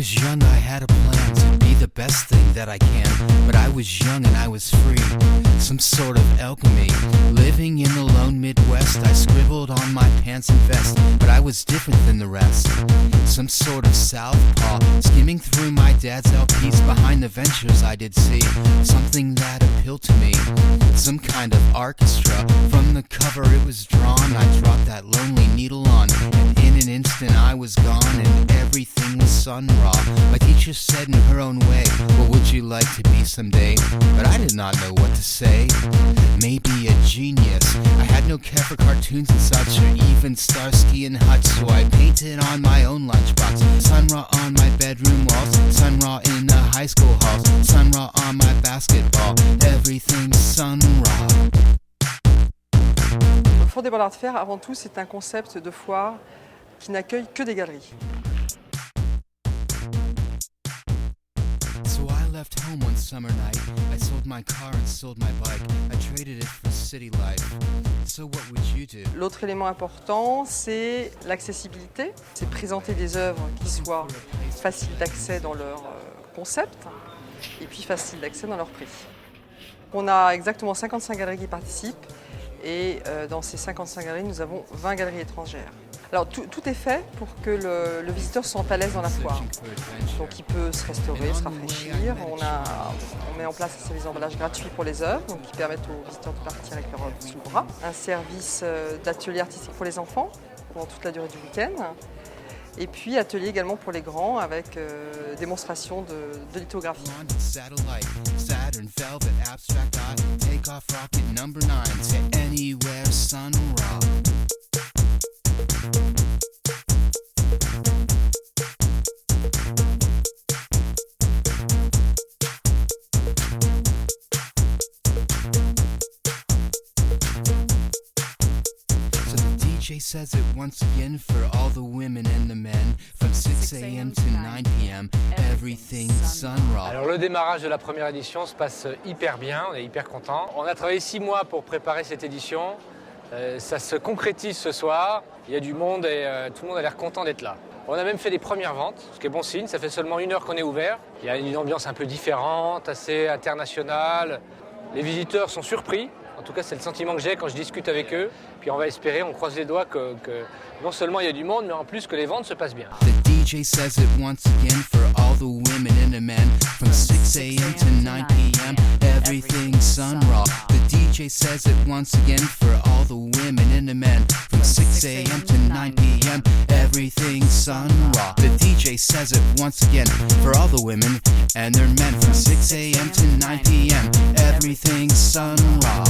was young, I had a plan to be the best thing that I can. But I was young and I was free, some sort of alchemy. Living in the lone Midwest, I scribbled on my pants and vest. But I was different than the rest, some sort of southpaw. Skimming through my dad's LPs behind the ventures I did see. Something that appealed to me, some kind of orchestra. From the cover it was drawn, I dropped that lonely needle on. And in an instant I was gone and everything was sun raw. My teacher said in her own way, what would you like to be someday? But I did not know what to say. Maybe a genius. I had no care for cartoons and such, or even Starsky and Hutch. So I painted on my own lunchbox, Sun Ra on my bedroom walls, Sun Ra in the high school halls, Sun Ra on my basketball. Everything's Sun Ra. Le Foire des Beaux-Arts de Fer, avant tout, c'est un concept de foire qui n'accueille que des galeries. So I left home one summer night. I sold my car and sold my bike. I traded it for city life. So what would you do? L'autre élément important, c'est l'accessibilité. C'est présenter des œuvres qui soient faciles d'accès dans leur concept et puis faciles d'accès dans leur prix. On a exactement 55 galeries qui participent et dans ces 55 galeries, nous avons 20 galeries étrangères. Alors tout est fait pour que le visiteur se sente à l'aise dans la foire. Donc il peut se restaurer, se rafraîchir. On met en place un service d'emballage gratuit pour les œuvres, donc qui permettent aux visiteurs de partir avec leurs œuvres sous le bras. Un service d'atelier artistique pour les enfants pendant toute la durée du week-end. Et puis atelier également pour les grands avec démonstration de lithographie. DJ says it once again for all the women and the men. From 6 a.m. to 9 p.m. Everything Sun Ra. Alors le démarrage de la première édition se passe hyper bien, on est hyper contents. On a travaillé 6 mois pour préparer cette édition. Ça se concrétise ce soir. Il y a du monde et tout le monde a l'air content d'être là. On a même fait des premières ventes, ce qui est bon signe. Ça fait seulement 1 heure qu'on est ouvert. Il y a une ambiance un peu différente, assez internationale. Les visiteurs sont surpris. En tout cas, c'est le sentiment que j'ai quand je discute avec eux. Puis on va espérer, on croise les doigts que non seulement il y a du monde, mais en plus que les ventes se passent bien. The DJ says it once again for all the women and the men. From 6 a.m. to 9 p.m. Everything's Sun Ra. The DJ says it once again for all the women and the men. From 6 a.m. to 9 p.m. Everything's Sun Ra. The DJ says it once again for all the women and their men. From 6 a.m. to 9 p.m. Everything's Sun Ra.